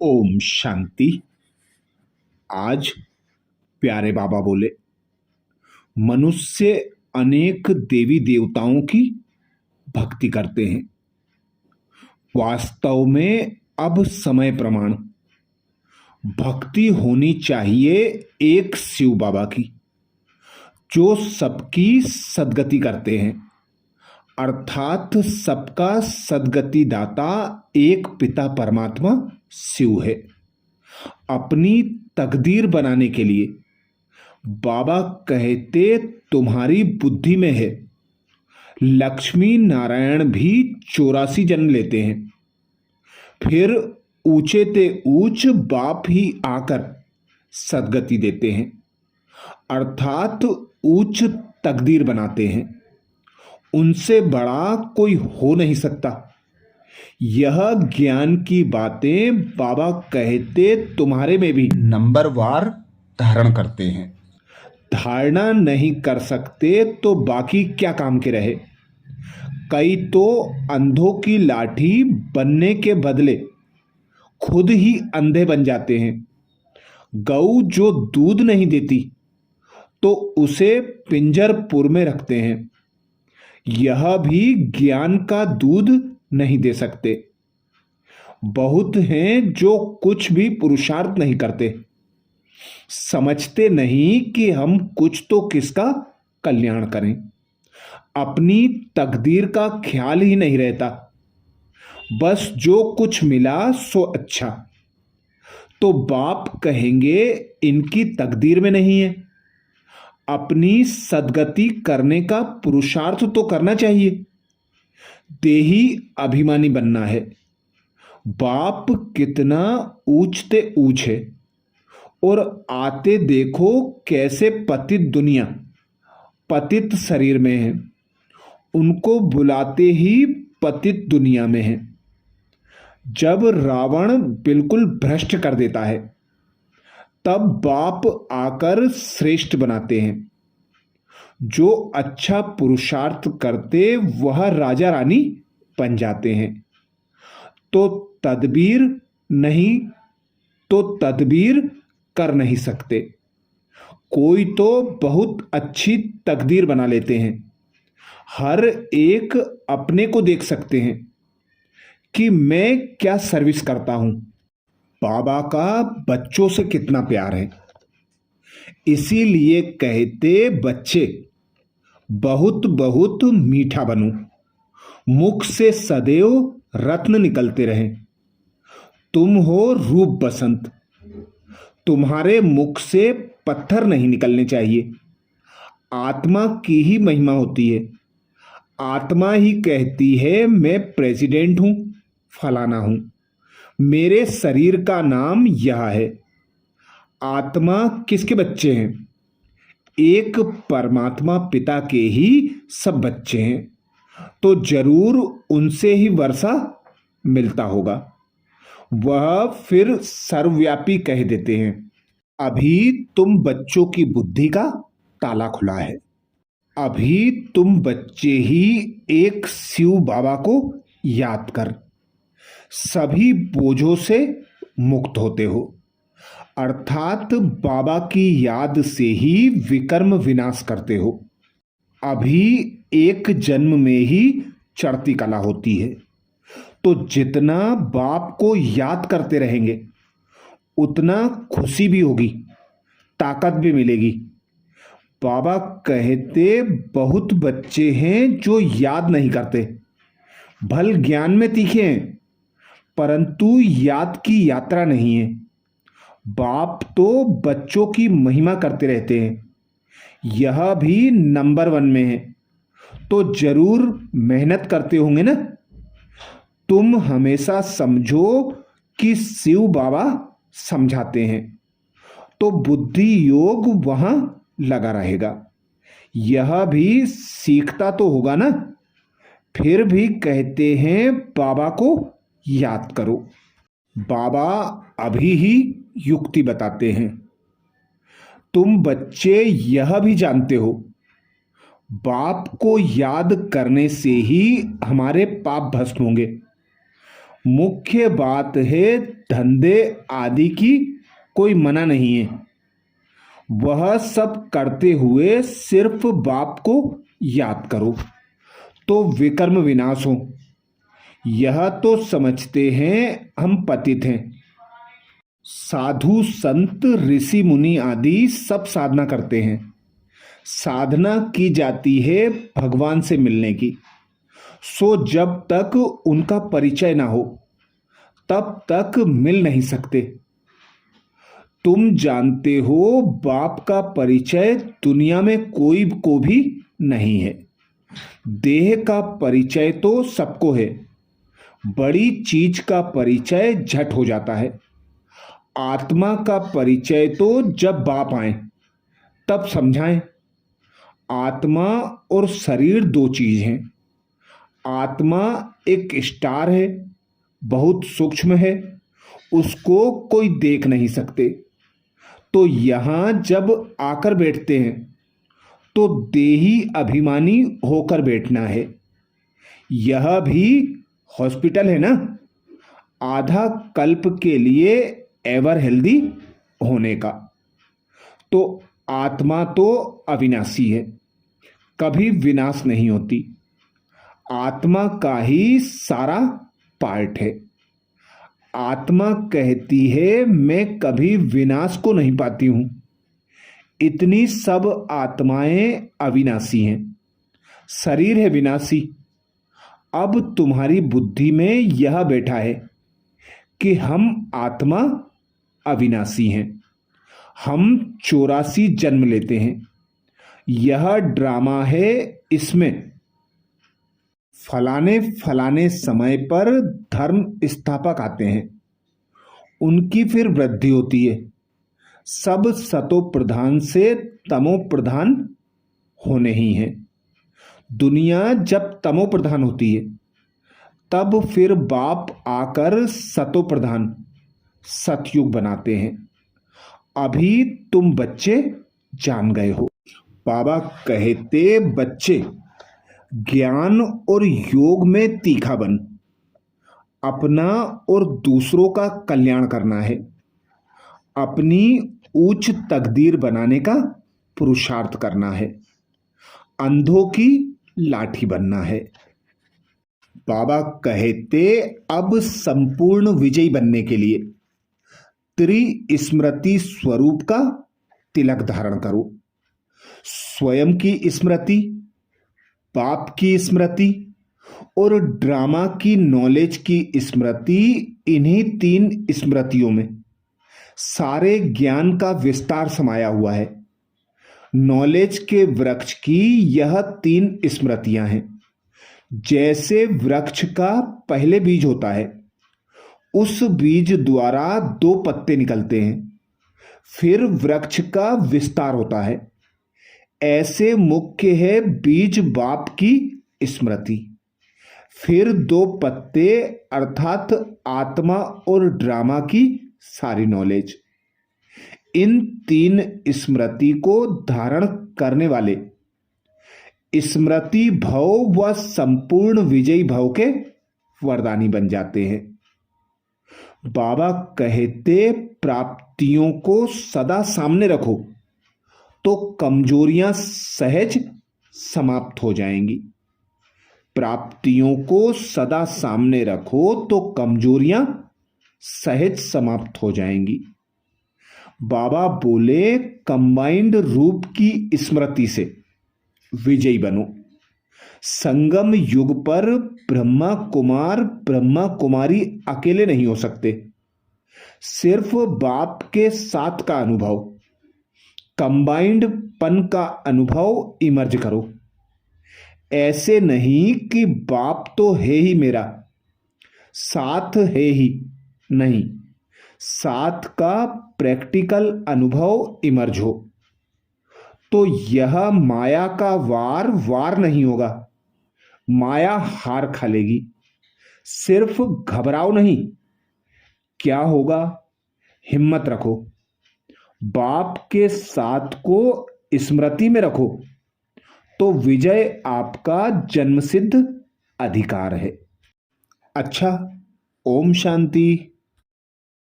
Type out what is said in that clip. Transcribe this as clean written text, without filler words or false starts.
ओम शांति। आज प्यारे बाबा बोले, मनुष्य अनेक देवी देवताओं की भक्ति करते हैं। वास्तव में अब समय प्रमाण भक्ति होनी चाहिए एक शिव बाबा की, जो सबकी सद्गति करते हैं, अर्थात सबका सद्गति दाता एक पिता परमात्मा शिव है। अपनी तकदीर बनाने के लिए बाबा कहते तुम्हारी बुद्धि में है। लक्ष्मी नारायण भी 84 जन्म लेते हैं, फिर ऊंचे ते ऊंच बाप ही आकर सद्गति देते हैं, अर्थात उच्च तकदीर बनाते हैं। उनसे बड़ा कोई हो नहीं सकता। यह ज्ञान की बातें बाबा कहते तुम्हारे में भी नंबरवार धारण करते हैं। धारणा नहीं कर सकते तो बाकी क्या काम के रहे। कई तो अंधों की लाठी बनने के बदले खुद ही अंधे बन जाते हैं। गऊ जो दूध नहीं देती तो उसे पिंजरपुर में रखते हैं। यह भी ज्ञान का दूध नहीं दे सकते। बहुत हैं जो कुछ भी पुरुषार्थ नहीं करते, समझते नहीं कि हम कुछ तो किसका कल्याण करें। अपनी तकदीर का ख्याल ही नहीं रहता, बस जो कुछ मिला सो अच्छा। तो बाप कहेंगे इनकी तकदीर में नहीं है। अपनी सद्गति करने का पुरुषार्थ तो करना चाहिए। देही अभिमानी बनना है। बाप कितना ऊंचते ऊंच है, और आते देखो कैसे पतित दुनिया पतित शरीर में है। उनको बुलाते ही पतित दुनिया में है। जब रावण बिल्कुल भ्रष्ट कर देता है, तब बाप आकर श्रेष्ठ बनाते हैं। जो अच्छा पुरुषार्थ करते वह राजा रानी बन जाते हैं। तो तदबीर कर नहीं सकते। कोई तो बहुत अच्छी तकदीर बना लेते हैं। हर एक अपने को देख सकते हैं कि मैं क्या सर्विस करता हूं। बाबा का बच्चों से कितना प्यार है। इसीलिए कहते बच्चे बहुत बहुत मीठा बनो, मुख से सदैव रत्न निकलते रहें। तुम हो रूप बसंत, तुम्हारे मुख से पत्थर नहीं निकलने चाहिए। आत्मा की ही महिमा होती है। आत्मा ही कहती है मैं प्रेसिडेंट हूं, फलाना हूं, मेरे शरीर का नाम यह है। आत्मा किसके बच्चे हैं? एक परमात्मा पिता के ही सब बच्चे हैं। तो जरूर उनसे ही वर्षा मिलता होगा। वह फिर सर्वव्यापी कह देते हैं। अभी तुम बच्चों की बुद्धि का ताला खुला है। अभी तुम बच्चे ही एक शिव बाबा को याद कर सभी बोझों से मुक्त होते हो, अर्थात बाबा की याद से ही विकर्म विनाश करते हो। अभी एक जन्म में ही चढ़ती कला होती है। तो जितना बाप को याद करते रहेंगे उतना खुशी भी होगी, ताकत भी मिलेगी। बाबा कहते बहुत बच्चे हैं जो याद नहीं करते। भल ज्ञान में तीखे हैं, परंतु याद की यात्रा नहीं है। बाप तो बच्चों की महिमा करते रहते हैं। यह भी नंबर 1 में है। तो जरूर मेहनत करते होंगे ना। तुम हमेशा समझो कि शिव बाबा समझाते हैं, तो बुद्धि योग वहां लगा रहेगा। यह भी सीखता तो होगा ना। फिर भी कहते हैं बाबा को याद करो। बाबा अभी ही युक्ति बताते हैं। तुम बच्चे यह भी जानते हो, बाप को याद करने से ही हमारे पाप भस्म होंगे। मुख्य बात है धंधे आदि की कोई मना नहीं है। वह सब करते हुए सिर्फ बाप को याद करो तो विकर्म विनाश हो। यह तो समझते हैं हम पतित हैं। साधु संत ऋषि मुनि आदि सब साधना करते हैं। साधना की जाती है भगवान से मिलने की। सो जब तक उनका परिचय ना हो तब तक मिल नहीं सकते। तुम जानते हो बाप का परिचय दुनिया में कोई को भी नहीं है। देह का परिचय तो सबको है। बड़ी चीज का परिचय झट हो जाता है। आत्मा का परिचय तो जब बाप आए तब समझाएं। आत्मा और शरीर दो चीज हैं। आत्मा एक स्टार है, बहुत सूक्ष्म है, उसको कोई देख नहीं सकते। तो यहां जब आकर बैठते हैं तो देही अभिमानी होकर बैठना है। यह भी हॉस्पिटल है ना, आधा कल्प के लिए एवर हेल्दी होने का। तो आत्मा तो अविनाशी है, कभी विनाश नहीं होती। आत्मा का ही सारा पार्ट है। आत्मा कहती है मैं कभी विनाश को नहीं पाती हूं। इतनी सब आत्माएं अविनाशी हैं। शरीर है विनाशी। अब तुम्हारी बुद्धि में यह बैठा है कि हम आत्मा अविनाशी हैं। हम 84 जन्म लेते हैं। यह ड्रामा है। इसमें फलाने फलाने समय पर धर्म स्थापक आते हैं, उनकी फिर वृद्धि होती है। सब सतो प्रधान से तमो प्रधान होने ही हैं। दुनिया जब तमो प्रधान होती है तब फिर बाप आकर सतो प्रधान सतयुग बनाते हैं। अभी तुम बच्चे जान गए हो। बाबा कहते बच्चे ज्ञान और योग में तीखा बन। अपना और दूसरों का कल्याण करना है। अपनी उच्च तकदीर बनाने का पुरुषार्थ करना है। अंधों की लाठी बनना है। बाबा कहते अब संपूर्ण विजयी बनने के लिए त्रिस्मृति स्वरूप का तिलक धारण करो। स्वयं की स्मृति, बाप की स्मृति और ड्रामा की नॉलेज की स्मृति, इन्हीं 3 स्मृतियों में सारे ज्ञान का विस्तार समाया हुआ है। नॉलेज के वृक्ष की यह 3 स्मृतियां हैं। जैसे वृक्ष का पहले बीज होता है, उस बीज द्वारा 2 पत्ते निकलते हैं, फिर वृक्ष का विस्तार होता है। ऐसे मुख्य है बीज बाप की स्मृति, फिर 2 पत्ते अर्थात आत्मा और ड्रामा की सारी नॉलेज। इन 3 स्मृति को धारण करने वाले स्मृति भव व संपूर्ण विजयी भव के वरदानी बन जाते हैं। बाबा कहते प्राप्तियों को सदा सामने रखो तो कमजोरियां सहज समाप्त हो जाएंगी। प्राप्तियों को सदा सामने रखो तो कमजोरियां सहज समाप्त हो जाएंगी। बाबा बोले कंबाइंड रूप की स्मृति से विजयी बनो। संगम युग पर ब्रह्मा कुमार ब्रह्मा कुमारी अकेले नहीं हो सकते। सिर्फ बाप के साथ का अनुभव, कंबाइंड पन का अनुभव इमर्ज करो। ऐसे नहीं कि बाप तो है ही मेरा, साथ है ही नहीं। साथ का प्रैक्टिकल अनुभव इमर्ज हो तो यह माया का वार वार नहीं होगा। माया हार खा लेगी। सिर्फ घबराओ नहीं। क्या होगा? हिम्मत रखो। बाप के साथ को स्मृति में रखो तो विजय आपका जन्मसिद्ध अधिकार है। अच्छा, ओम शांति।